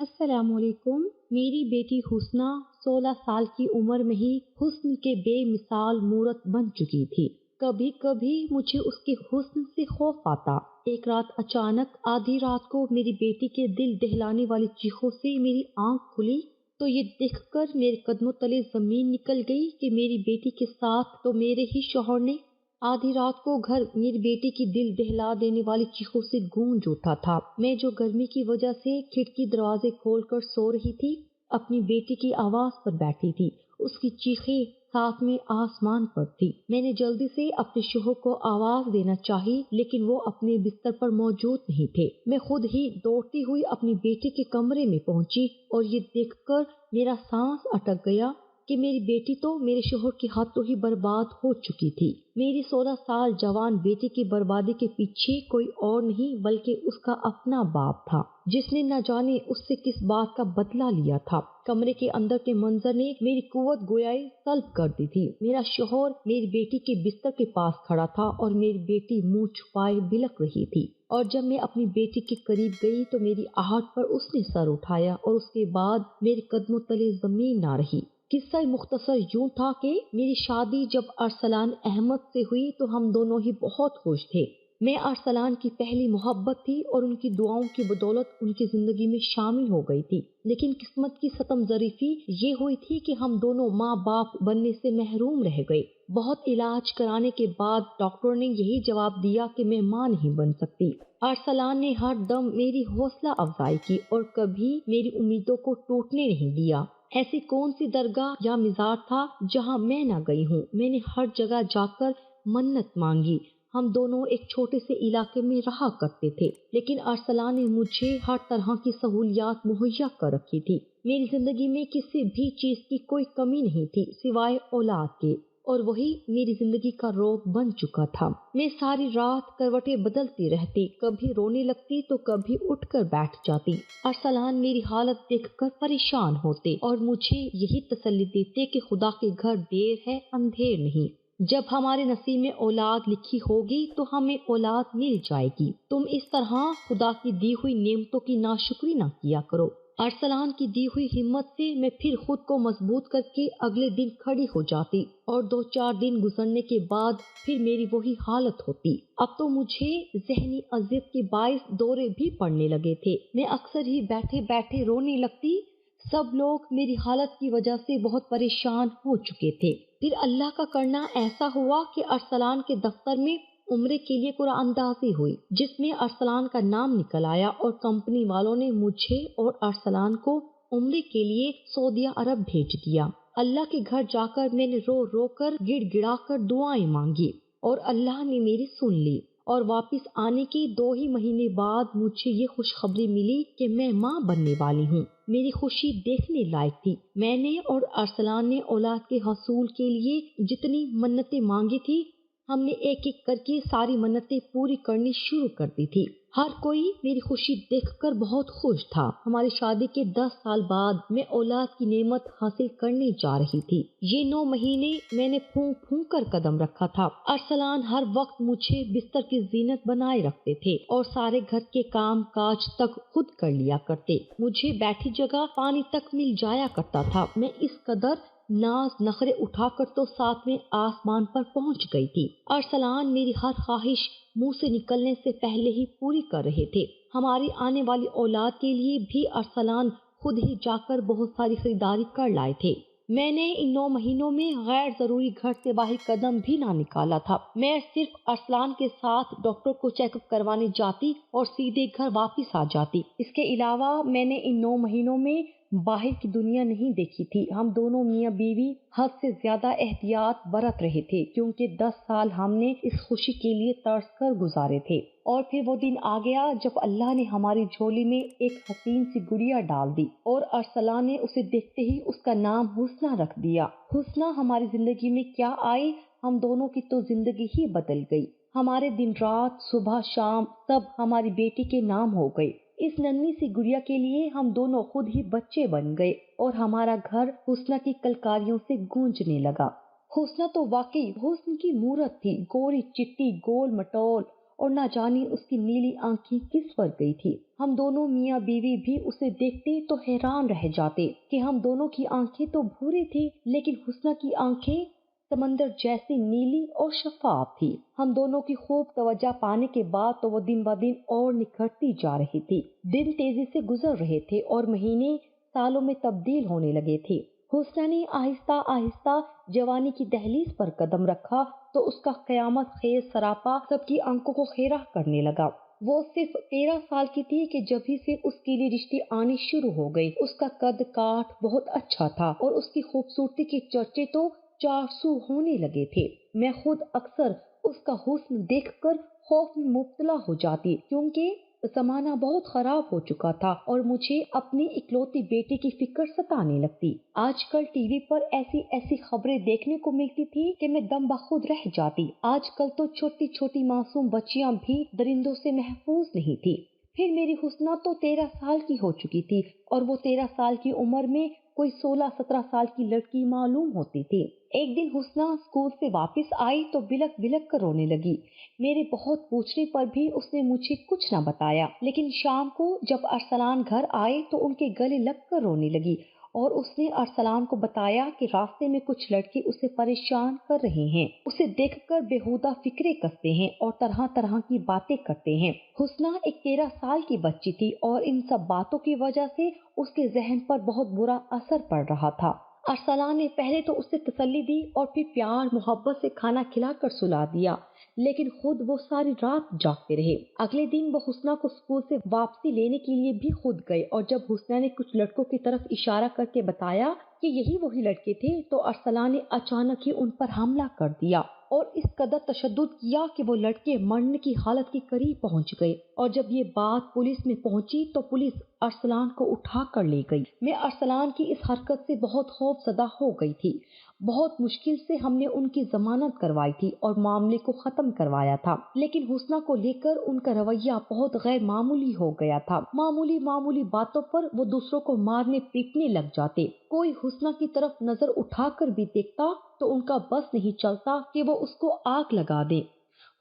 السلام علیکم۔ میری بیٹی حسنہ 16 سال کی عمر میں ہی حسن کے بے مثال مورت بن چکی تھی۔ کبھی کبھی مجھے اس کے حسن سے خوف آتا۔ ایک رات اچانک آدھی رات کو میری بیٹی کے دل دہلانے والی چیخوں سے میری آنکھ کھلی تو یہ دیکھ کر میرے قدموں تلے زمین نکل گئی کہ میری بیٹی کے ساتھ تو میرے ہی شوہر نے آدھی رات کو گھر میری بیٹی کی دل دہلا دینے والی چیخوں سے گونج اٹھا تھا۔ میں جو گرمی کی وجہ سے کھڑکی دروازے کھول کر سو رہی تھی، اپنی بیٹی کی آواز پر بیٹھی تھی۔ اس کی چیخیں ساتھ میں آسمان پر تھی۔ میں نے جلدی سے اپنے شوہر کو آواز دینا چاہی لیکن وہ اپنے بستر پر موجود نہیں تھے۔ میں خود ہی دوڑتی ہوئی اپنی بیٹی کے کمرے میں پہنچی اور یہ دیکھ کر میرا سانس اٹک گیا کہ میری بیٹی تو میرے شوہر کے ہاتھوں ہی برباد ہو چکی تھی۔ میری 16 سال جوان بیٹی کی بربادی کے پیچھے کوئی اور نہیں بلکہ اس کا اپنا باپ تھا، جس نے نہ جانے اس سے کس بات کا بدلہ لیا تھا۔ کمرے کے اندر کے منظر نے میری قوت گویائی سلب کر دی تھی۔ میرا شوہر میری بیٹی کے بستر کے پاس کھڑا تھا اور میری بیٹی منہ چھپائے بلک رہی تھی، اور جب میں اپنی بیٹی کے قریب گئی تو میری آہٹ پر اس نے سر اٹھایا اور اس کے بعد میرے قدموں تلے زمین نہ رہی۔ قصہ مختصر یوں تھا کہ میری شادی جب ارسلان احمد سے ہوئی تو ہم دونوں ہی بہت خوش تھے۔ میں ارسلان کی پہلی محبت تھی اور ان کی دعاؤں کی بدولت ان کی زندگی میں شامل ہو گئی تھی، لیکن قسمت کی ستم ظریفی یہ ہوئی تھی کہ ہم دونوں ماں باپ بننے سے محروم رہ گئے۔ بہت علاج کرانے کے بعد ڈاکٹر نے یہی جواب دیا کہ میں ماں نہیں بن سکتی۔ ارسلان نے ہر دم میری حوصلہ افزائی کی اور کبھی میری امیدوں کو ٹوٹنے نہیں دیا۔ ایسی کون سی درگاہ یا مزار تھا جہاں میں نہ گئی ہوں؟ میں نے ہر جگہ جا کر منت مانگی۔ ہم دونوں ایک چھوٹے سے علاقے میں رہا کرتے تھے، لیکن ارسلان نے مجھے ہر طرح کی سہولیات مہیا کر رکھی تھی۔ میری زندگی میں کسی بھی چیز کی کوئی کمی نہیں تھی سوائے اولاد کے، اور وہی میری زندگی کا روگ بن چکا تھا۔ میں ساری رات کروٹیں بدلتی رہتی، کبھی رونے لگتی تو کبھی اٹھ کر بیٹھ جاتی۔ ارسلان میری حالت دیکھ کر پریشان ہوتے اور مجھے یہی تسلی دیتے کہ خدا کے گھر دیر ہے اندھیر نہیں، جب ہمارے نصیب میں اولاد لکھی ہوگی تو ہمیں اولاد مل جائے گی۔ تم اس طرح خدا کی دی ہوئی نعمتوں کی ناشکری نہ کیا کرو۔ ارسلان کی دی ہوئی ہمت سے میں پھر خود کو مضبوط کر کے اگلے دن کھڑی ہو جاتی اور 2-4 دن گزرنے کے بعد پھر میری وہی حالت ہوتی۔ اب تو مجھے ذہنی اذیت کے باعث دورے بھی پڑنے لگے تھے۔ میں اکثر ہی بیٹھے بیٹھے رونے لگتی۔ سب لوگ میری حالت کی وجہ سے بہت پریشان ہو چکے تھے۔ پھر اللہ کا کرنا ایسا ہوا کہ ارسلان کے دفتر میں عمرے کے لیے قرعہ اندازی ہوئی، جس میں ارسلان کا نام نکل آیا اور کمپنی والوں نے مجھے اور ارسلان کو عمرے کے لیے سعودیہ عرب بھیج دیا۔ اللہ کے گھر جا کر میں نے رو رو کر گڑ گڑا کر دعائیں مانگی اور اللہ نے میری سن لی، اور واپس آنے کے 2 ہی مہینے بعد مجھے یہ خوشخبری ملی کہ میں ماں بننے والی ہوں۔ میری خوشی دیکھنے لائق تھی۔ میں نے اور ارسلان نے اولاد کے حصول کے لیے جتنی منتیں مانگی تھی، ہم نے ایک ایک کر کے ساری منتیں پوری کرنی شروع کر دی تھی۔ ہر کوئی میری خوشی دیکھ کر بہت خوش تھا۔ ہماری شادی کے 10 سال بعد میں اولاد کی نعمت حاصل کرنے جا رہی تھی۔ یہ 9 مہینے میں نے پھونک پھونک کر قدم رکھا تھا۔ ارسلان ہر وقت مجھے بستر کی زینت بنائے رکھتے تھے اور سارے گھر کے کام کاج تک خود کر لیا کرتے۔ مجھے بیٹھی جگہ پانی تک مل جایا کرتا تھا۔ میں اس قدر ناز نخرے اٹھا کر تو 7ویں آسمان پر پہنچ گئی تھی۔ ارسلان میری ہر خواہش منہ سے نکلنے سے پہلے ہی پوری کر رہے تھے۔ ہماری آنے والی اولاد کے لیے بھی ارسلان خود ہی جا کر بہت ساری خریداری کر لائے تھے۔ میں نے ان 9 مہینوں میں غیر ضروری گھر سے باہر قدم بھی نہ نکالا تھا۔ میں صرف ارسلان کے ساتھ ڈاکٹر کو چیک اپ کروانے جاتی اور سیدھے گھر واپس آ جاتی۔ اس کے علاوہ میں نے ان 9 مہینوں میں باہر کی دنیا نہیں دیکھی تھی۔ ہم دونوں میاں بیوی حد سے زیادہ احتیاط برت رہے تھے کیونکہ 10 سال ہم نے اس خوشی کے لیے ترس کر گزارے تھے، اور پھر وہ دن آ گیا جب اللہ نے ہماری جھولی میں ایک حسین سی گڑیا ڈال دی اور ارسلان نے اسے دیکھتے ہی اس کا نام حسنہ رکھ دیا۔ حسنہ ہماری زندگی میں کیا آئی، ہم دونوں کی تو زندگی ہی بدل گئی۔ ہمارے دن رات صبح شام سب ہماری بیٹی کے نام ہو گئے۔ اس ننھی سی گڑیا کے لیے ہم دونوں خود ہی بچے بن گئے اور ہمارا گھر حسنہ کی کلکاریوں سے گونجنے لگا۔ حسنہ تو واقعی حسن کی مورت تھی، گوری چٹی گول مٹول اور نہ جانے اس کی نیلی آنکھیں کس پر گئی تھی۔ ہم دونوں میاں بیوی بھی اسے دیکھتے تو حیران رہ جاتے کہ ہم دونوں کی آنکھیں تو بھورے تھی لیکن حسنہ کی آنکھیں سمندر جیسی نیلی اور شفاف تھی۔ ہم دونوں کی خوب توجہ پانے کے بعد تو وہ دن بہ دن اور نکھرتی جا رہی تھی۔ دن تیزی سے گزر رہے تھے اور مہینے سالوں میں تبدیل ہونے لگے تھے۔ حسنہ نے آہستہ آہستہ جوانی کی دہلیز پر قدم رکھا تو اس کا قیامت خیز سراپا سب کی آنکھوں کو خیرہ کرنے لگا۔ وہ صرف 13 سال کی تھی کہ جب ہی سے اس کے لیے رشتے آنے شروع ہو گئے۔ اس کا قد کاٹ بہت اچھا تھا اور اس کی خوبصورتی کے چرچے تو 400 ہونے لگے تھے۔ میں خود اکثر اس کا حسن دیکھ کر خوف میں مبتلا ہو جاتی کیونکہ زمانہ بہت خراب ہو چکا تھا اور مجھے اپنی اکلوتی بیٹی کی فکر ستانے لگتی۔ آج کل ٹی وی پر ایسی خبریں دیکھنے کو ملتی تھی کہ میں دم بخود رہ جاتی۔ آج کل تو چھوٹی چھوٹی معصوم بچیاں بھی درندوں سے محفوظ نہیں تھی۔ پھر میری حسنہ تو 13 سال کی ہو چکی تھی اور وہ 13 سال کی عمر میں کوئی 16-17 سال کی لڑکی معلوم ہوتی تھی۔ ایک دن حسنہ اسکول سے واپس آئی تو بلک بلک کر رونے لگی۔ میرے بہت پوچھنے پر بھی اس نے مجھے کچھ نہ بتایا، لیکن شام کو جب ارسلان گھر آئے تو ان کے گلے لگ کر رونے لگی اور اس نے ارسلان کو بتایا کہ راستے میں کچھ لڑکے اسے پریشان کر رہے ہیں، اسے دیکھ کر بےہودہ فکریں کستے ہیں اور طرح طرح کی باتیں کرتے ہیں۔ حسنہ ایک 13 سال کی بچی تھی اور ان سب باتوں کی وجہ سے اس کے ذہن پر بہت برا اثر پڑ رہا تھا۔ ارسلان نے پہلے تو اسے تسلی دی اور پھر پیار محبت سے کھانا کھلا کر سلا دیا، لیکن خود وہ ساری رات جاگتے رہے۔ اگلے دن وہ حسنہ کو اسکول سے واپسی لینے کے لیے بھی خود گئے اور جب حسنہ نے کچھ لڑکوں کی طرف اشارہ کر کے بتایا کہ یہی وہی لڑکے تھے تو ارسلان نے اچانک ہی ان پر حملہ کر دیا اور اس قدر تشدد کیا کہ وہ لڑکے مرنے کی حالت کے قریب پہنچ گئے، اور جب یہ بات پولیس میں پہنچی تو پولیس ارسلان کو اٹھا کر لے گئی۔ میں ارسلان کی اس حرکت سے بہت خوف زدہ ہو گئی تھی۔ بہت مشکل سے ہم نے ان کی ضمانت کروائی تھی اور معاملے کو ختم کروایا تھا، لیکن حسنہ کو لے کر ان کا رویہ بہت غیر معمولی ہو گیا تھا۔ معمولی باتوں پر وہ دوسروں کو مارنے پیٹنے لگ جاتے۔ کوئی حسنہ کی طرف نظر اٹھا کر بھی دیکھتا تو ان کا بس نہیں چلتا کہ وہ اس کو آگ لگا دیں۔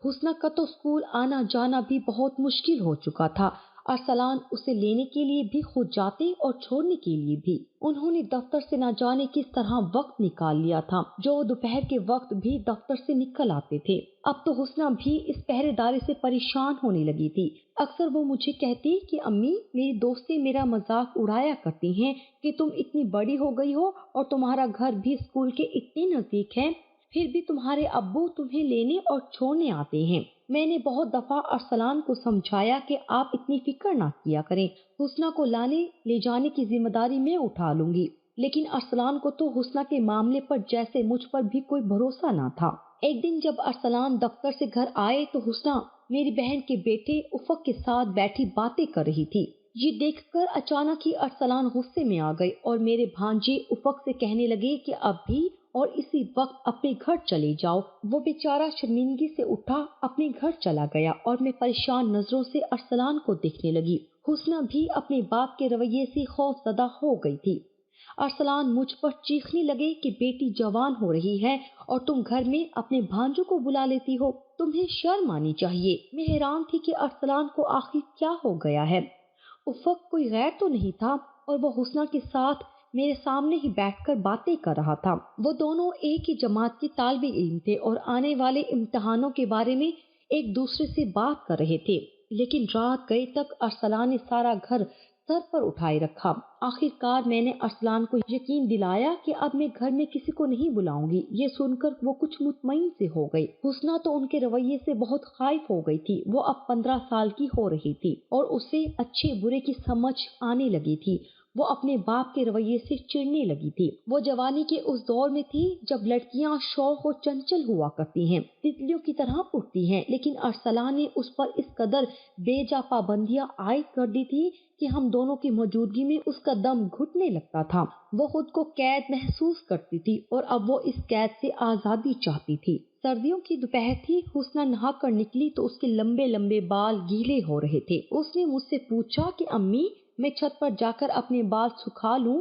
حسنہ کا تو اسکول آنا جانا بھی بہت مشکل ہو چکا تھا۔ ارسلان اسے لینے کے لیے بھی خود جاتے اور چھوڑنے کے لیے بھی۔ انہوں نے دفتر سے نہ جانے کس طرح وقت نکال لیا تھا جو دوپہر کے وقت بھی دفتر سے نکل آتے تھے۔ اب تو حسنہ بھی اس پہرے داری سے پریشان ہونے لگی تھی۔ اکثر وہ مجھے کہتی کہ امی، میری دوستیں میرا مذاق اڑایا کرتی ہیں کہ تم اتنی بڑی ہو گئی ہو اور تمہارا گھر بھی اسکول کے اتنے نزدیک ہے، پھر بھی تمہارے ابو تمہیں لینے اور چھوڑنے آتے ہیں۔ میں نے بہت دفعہ ارسلان کو سمجھایا کہ آپ اتنی فکر نہ کیا کریں، حسنہ کو لانے لے جانے کی ذمہ داری میں اٹھا لوں گی، لیکن ارسلان کو تو حسنہ کے معاملے پر جیسے مجھ پر بھی کوئی بھروسہ نہ تھا۔ ایک دن جب ارسلان دفتر سے گھر آئے تو حسنہ میری بہن کے بیٹے افق کے ساتھ بیٹھی باتیں کر رہی تھی۔ یہ دیکھ کر اچانک ہی ارسلان غصے میں آ گئے اور میرے بھانجے افق سے کہنے لگے کہ اب بھی اور اسی وقت اپنے گھر چلے جاؤ۔ وہ بیچارہ شرمندگی سے اٹھا اپنے گھر چلا گیا اور میں پریشان نظروں سے ارسلان کو دیکھنے لگی۔ حسنہ بھی اپنے باپ کے رویے سے خوف زدہ ہو گئی تھی۔ ارسلان مجھ پر چیخنے لگے کہ بیٹی جوان ہو رہی ہے اور تم گھر میں اپنے بھانجوں کو بلا لیتی ہو، تمہیں شرم آنی چاہیے۔ میں حیران تھی کہ ارسلان کو آخر کیا ہو گیا ہے۔ افق کوئی غیر تو نہیں تھا اور وہ حسنہ کے ساتھ میرے سامنے ہی بیٹھ کر باتیں کر رہا تھا۔ وہ دونوں ایک ہی جماعت کے طالب علم تھے اور آنے والے امتحانوں کے بارے میں ایک دوسرے سے بات کر رہے تھے، لیکن رات گئے تک ارسلان نے سارا گھر سر پر اٹھائے رکھا۔ آخر کار میں نے ارسلان کو یقین دلایا کہ اب میں گھر میں کسی کو نہیں بلاؤں گی۔ یہ سن کر وہ کچھ مطمئن سے ہو گئی۔ حسنہ تو ان کے رویے سے بہت خائف ہو گئی تھی۔ وہ اب 15 سال کی ہو رہی تھی اور اسے اچھے برے کی سمجھ آنے لگی تھی۔ وہ اپنے باپ کے رویے سے چڑنے لگی تھی۔ وہ جوانی کے اس دور میں تھی جب لڑکیاں شوق و چنچل ہوا کرتی ہیں، تتلیوں کی طرح اٹھتی ہیں، لیکن ارسلان نے اس پر اس قدر بے جا پابندیاں عائد کر دی تھی کہ ہم دونوں کی موجودگی میں اس کا دم گھٹنے لگتا تھا۔ وہ خود کو قید محسوس کرتی تھی اور اب وہ اس قید سے آزادی چاہتی تھی۔ سردیوں کی دوپہر تھی۔ حسنہ نہا کر نکلی تو اس کے لمبے لمبے بال گیلے ہو رہے تھے۔ اس نے مجھ سے پوچھا کہ امی، میں چھت پر جا کر اپنے بال سکھا لوں؟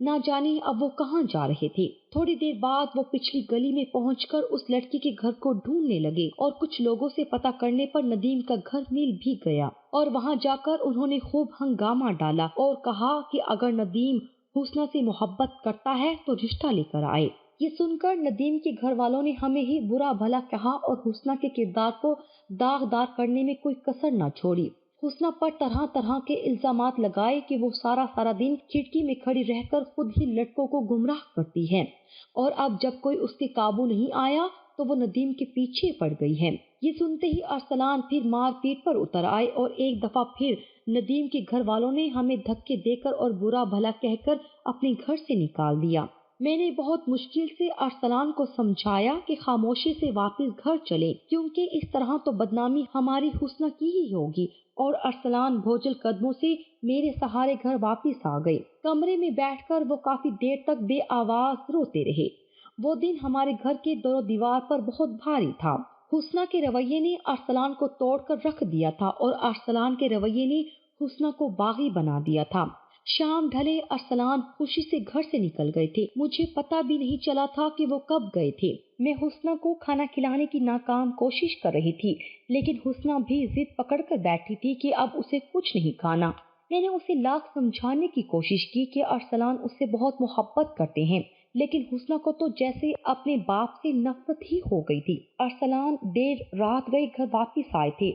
نہ جانے اب وہ کہاں جا رہے تھے۔ تھوڑی دیر بعد وہ پچھلی گلی میں پہنچ کر اس لڑکی کے گھر کو ڈھونڈنے لگے اور کچھ لوگوں سے پتہ کرنے پر ندیم کا گھر مل بھی گیا اور وہاں جا کر انہوں نے خوب ہنگامہ ڈالا اور کہا کہ اگر ندیم حسنہ سے محبت کرتا ہے تو رشتہ لے کر آئے۔ یہ سن کر ندیم کے گھر والوں نے ہمیں ہی برا بھلا کہا اور حسنہ کے کردار کو داغدار کرنے میں کوئی کسر نہ چھوڑی۔ حسنہ پر طرح طرح کے الزامات لگائے کہ وہ سارا دن کھڑکی میں کھڑی رہ کر خود ہی لڑکوں کو گمراہ کرتی ہے اور اب جب کوئی اس کے قابو نہیں آیا تو وہ ندیم کے پیچھے پڑ گئی ہے۔ یہ سنتے ہی ارسلان پھر مار پیٹ پر اتر آئے اور ایک دفعہ پھر ندیم کے گھر والوں نے ہمیں دھکے دے کر اور برا بھلا کہہ کر اپنے گھر سے نکال دیا۔ میں نے بہت مشکل سے ارسلان کو سمجھایا کہ خاموشی سے واپس گھر چلے کیونکہ اس طرح تو بدنامی ہماری حسنہ کی ہی ہوگی، اور ارسلان بھوجل قدموں سے میرے سہارے گھر واپس آ گئے۔ کمرے میں بیٹھ کر وہ کافی دیر تک بے آواز روتے رہے۔ وہ دن ہمارے گھر کے در و دیوار پر بہت بھاری تھا۔ حسنہ کے رویے نے ارسلان کو توڑ کر رکھ دیا تھا اور ارسلان کے رویے نے حسنہ کو باغی بنا دیا تھا۔ شام ڈھلے ارسلان خوشی سے گھر سے نکل گئے تھے۔ مجھے پتہ بھی نہیں چلا تھا کہ وہ کب گئے تھے۔ میں حسنہ کو کھانا کھلانے کی ناکام کوشش کر رہی تھی لیکن حسنہ بھی ضد پکڑ کر بیٹھی تھی کہ اب اسے کچھ نہیں کھانا۔ میں نے اسے لاکھ سمجھانے کی کوشش کی کہ ارسلان اس سے بہت محبت کرتے ہیں لیکن حسنہ کو تو جیسے اپنے باپ سے نفرت ہی ہو گئی تھی۔ ارسلان دیر رات گئے گھر واپس آئے تھے۔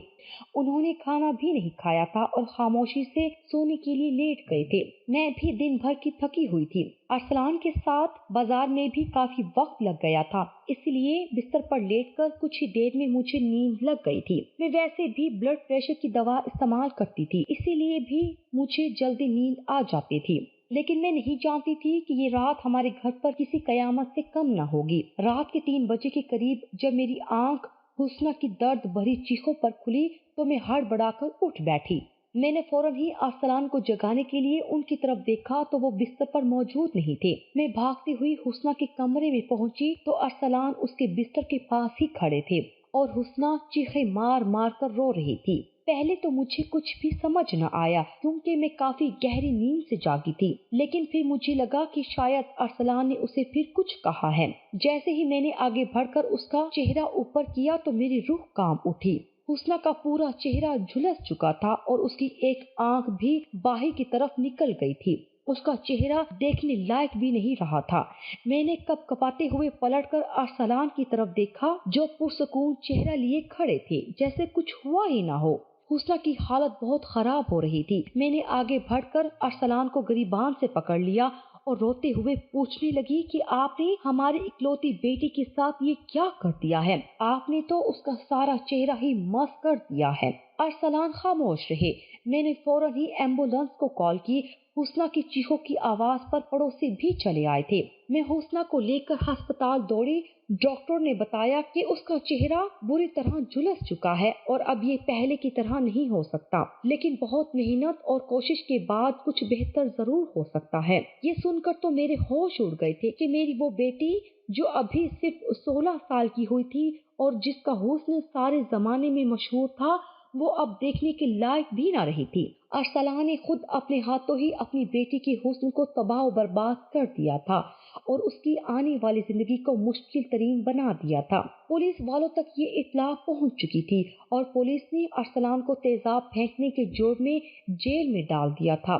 انہوں نے کھانا بھی نہیں کھایا تھا اور خاموشی سے سونے کے لیے لیٹ گئے تھے۔ میں بھی دن بھر کی تھکی ہوئی تھی۔ ارسلان کے ساتھ بازار میں بھی کافی وقت لگ گیا تھا، اس لیے بستر پر لیٹ کر کچھ ہی دیر میں مجھے نیند لگ گئی تھی۔ میں ویسے بھی بلڈ پریشر کی دوا استعمال کرتی تھی، اسی لیے بھی مجھے جلدی نیند آ جاتی تھی، لیکن میں نہیں جانتی تھی کہ یہ رات ہمارے گھر پر کسی قیامت سے کم نہ ہوگی۔ رات کے 3 بجے کے قریب جب میری آنکھ حسنہ کی درد بھری چیخوں پر کھلی تو میں ہڑبڑا کر اٹھ بیٹھی۔ میں نے فوراً ہی ارسلان کو جگانے کے لیے ان کی طرف دیکھا تو وہ بستر پر موجود نہیں تھے۔ میں بھاگتی ہوئی حسنہ کے کمرے میں پہنچی تو ارسلان اس کے بستر کے پاس ہی کھڑے تھے اور حسنہ چیخیں مار مار کر رو رہی تھی۔ پہلے تو مجھے کچھ بھی سمجھ نہ آیا کیونکہ میں کافی گہری نیند سے جاگی تھی، لیکن پھر مجھے لگا کہ شاید ارسلان نے اسے پھر کچھ کہا ہے۔ جیسے ہی میں نے آگے بڑھ کر اس کا چہرہ اوپر کیا تو میری روح کانپ اٹھی۔ حسنہ کا پورا چہرہ جھلس چکا تھا اور اس کی ایک آنکھ بھی باہر کی طرف نکل گئی تھی۔ اس کا چہرہ دیکھنے لائق بھی نہیں رہا تھا۔ میں نے کپ کپاتے ہوئے پلٹ کر ارسلان کی طرف دیکھا جو پرسکون چہرہ لیے کھڑے تھے جیسے کچھ ہوا ہی نہ ہو۔ حسنہ کی حالت بہت خراب ہو رہی تھی۔ میں نے آگے بڑھ کر ارسلان کو گریبان سے پکڑ لیا اور روتے ہوئے پوچھنے لگی کہ آپ نے ہماری اکلوتی بیٹی کے ساتھ یہ کیا کر دیا ہے؟ آپ نے تو اس کا سارا چہرہ ہی مس کر دیا ہے۔ ارسلان خاموش رہے۔ میں نے فوراً ہی ایمبولینس کو کال کی۔ حسنہ کی چیخوں کی آواز پر پڑوسی بھی چلے آئے تھے۔ میں حسنہ کو لے کر ہسپتال دوڑی۔ ڈاکٹر نے بتایا کہ اس کا چہرہ بری طرح جھلس چکا ہے اور اب یہ پہلے کی طرح نہیں ہو سکتا، لیکن بہت محنت اور کوشش کے بعد کچھ بہتر ضرور ہو سکتا ہے۔ یہ سن کر تو میرے ہوش اڑ گئے تھے کہ میری وہ بیٹی جو ابھی صرف 16 سال کی ہوئی تھی اور جس کا حسن سارے زمانے میں مشہور تھا، وہ اب دیکھنے کے لائق بھی نہ رہی تھی۔ ارسلان نے خود اپنے ہاتھوں ہی اپنی بیٹی کے حسن کو تباہ و برباد کر دیا تھا اور اس کی آنے والی زندگی کو مشکل ترین بنا دیا تھا۔ پولیس والوں تک یہ اطلاع پہنچ چکی تھی اور پولیس نے ارسلان کو تیزاب پھینکنے کے جرم میں جیل میں ڈال دیا تھا۔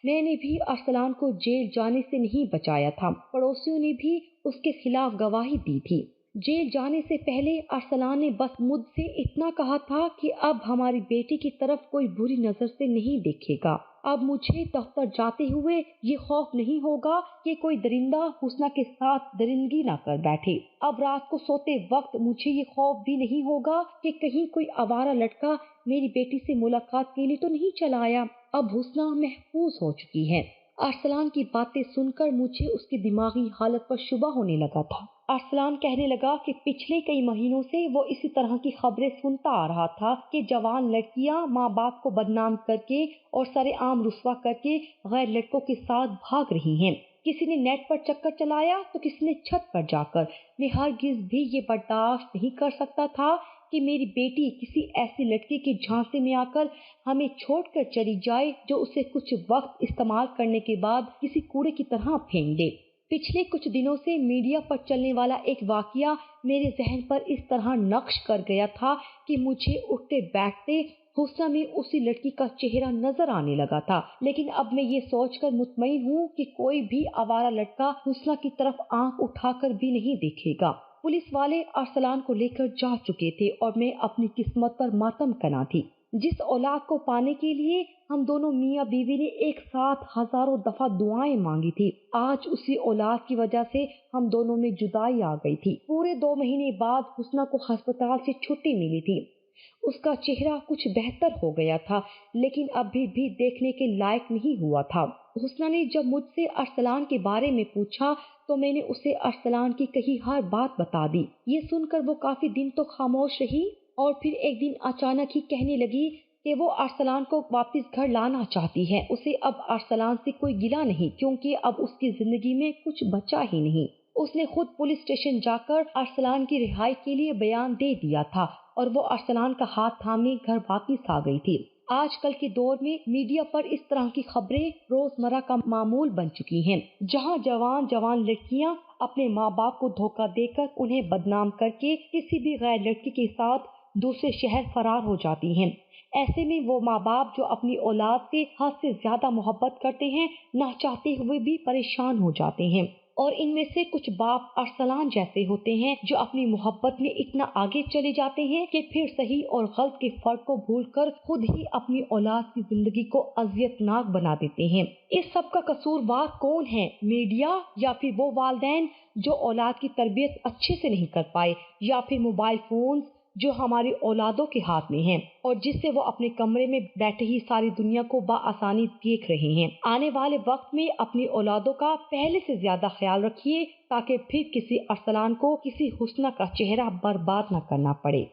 میں نے بھی ارسلان کو جیل جانے سے نہیں بچایا تھا۔ پڑوسیوں نے بھی اس کے خلاف گواہی دی تھی۔ جیل جانے سے پہلے ارسلان نے بس مجھ سے اتنا کہا تھا کہ اب ہماری بیٹی کی طرف کوئی بری نظر سے نہیں دیکھے گا۔ اب مجھے دفتر جاتے ہوئے یہ خوف نہیں ہوگا کہ کوئی درندہ حسنہ کے ساتھ درندگی نہ کر بیٹھے۔ اب رات کو سوتے وقت مجھے یہ خوف بھی نہیں ہوگا کہ کہیں کوئی آوارہ لڑکا میری بیٹی سے ملاقات کے لیے تو نہیں چلا آیا۔ اب حسنہ محفوظ ہو چکی ہے۔ ارسلان کی باتیں سن کر مجھے اس کی دماغی حالت پر شبہ ہونے لگا تھا۔ ارسلان کہنے لگا کہ پچھلے کئی مہینوں سے وہ اسی طرح کی خبریں سنتا آ رہا تھا کہ جوان لڑکیاں ماں باپ کو بدنام کر کے اور سرے عام رسوا کر کے غیر لڑکوں کے ساتھ بھاگ رہی ہیں۔ کسی نے نیٹ پر چکر چلایا تو کسی نے چھت پر جا کر۔ میں ہرگز بھی یہ برداشت نہیں کر سکتا تھا کہ میری بیٹی کسی ایسی لڑکی کے جھانسے میں آ کر ہمیں چھوڑ کر چلی جائے جو اسے کچھ وقت استعمال کرنے کے بعد کسی کوڑے کی طرح پھینک دے۔ پچھلے کچھ دنوں سے میڈیا پر چلنے والا ایک واقعہ میرے ذہن پر اس طرح نقش کر گیا تھا کہ مجھے اٹھتے بیٹھتے حسنہ میں اسی لڑکی کا چہرہ نظر آنے لگا تھا، لیکن اب میں یہ سوچ کر مطمئن ہوں کہ کوئی بھی آوارہ لڑکا حسنہ کی طرف آنکھ اٹھا کر بھی نہیں دیکھے گا۔ پولیس والے ارسلان کو لے کر جا چکے تھے اور میں اپنی قسمت پر ماتم کنا تھی۔ جس اولاد کو پانے کے لیے ہم دونوں میاں بیوی نے ایک ساتھ ہزاروں دفعہ دعائیں مانگی تھی، آج اسی اولاد کی وجہ سے ہم دونوں میں جدائی آ گئی تھی۔ پورے 2 مہینے بعد حسنہ کو ہسپتال سے چھٹی ملی تھی۔ اس کا چہرہ کچھ بہتر ہو گیا تھا، لیکن ابھی بھی دیکھنے کے لائق نہیں ہوا تھا۔ حسنہ نے جب مجھ سے ارسلان کے بارے میں پوچھا تو میں نے اسے ارسلان کی کہی ہر بات بتا دی۔ یہ سن کر وہ کافی دن تو خاموش رہی اور پھر ایک دن اچانک ہی کہنے لگی کہ وہ ارسلان کو واپس گھر لانا چاہتی ہے۔ اسے اب ارسلان سے کوئی گلہ نہیں، کیونکہ اب اس کی زندگی میں کچھ بچا ہی نہیں۔ اس نے خود پولیس اسٹیشن جا کر ارسلان کی رہائی کے لیے بیان دے دیا تھا اور وہ ارسلان کا ہاتھ تھامے گھر واپس آ گئی تھی۔ آج کل کے دور میں میڈیا پر اس طرح کی خبریں روزمرہ کا معمول بن چکی ہیں، جہاں جوان لڑکیاں اپنے ماں باپ کو دھوکہ دے کر انہیں بدنام کر کے کسی بھی غیر لڑکی کے ساتھ دوسرے شہر فرار ہو جاتی ہیں۔ ایسے میں وہ ماں باپ جو اپنی اولاد سے حد سے زیادہ محبت کرتے ہیں، نہ چاہتے ہوئے بھی پریشان ہو جاتے ہیں، اور ان میں سے کچھ باپ ارسلان جیسے ہوتے ہیں جو اپنی محبت میں اتنا آگے چلے جاتے ہیں کہ پھر صحیح اور غلط کے فرق کو بھول کر خود ہی اپنی اولاد کی زندگی کو اذیت ناک بنا دیتے ہیں۔ اس سب کا قصوروار کون ہے؟ میڈیا، یا پھر وہ والدین جو اولاد کی تربیت اچھے سے نہیں کر پائے، یا پھر موبائل فونز جو ہماری اولادوں کے ہاتھ میں ہیں اور جس سے وہ اپنے کمرے میں بیٹھے ہی ساری دنیا کو بآسانی دیکھ رہے ہیں۔ آنے والے وقت میں اپنی اولادوں کا پہلے سے زیادہ خیال رکھیے تاکہ پھر کسی ارسلان کو کسی حسنہ کا چہرہ برباد نہ کرنا پڑے۔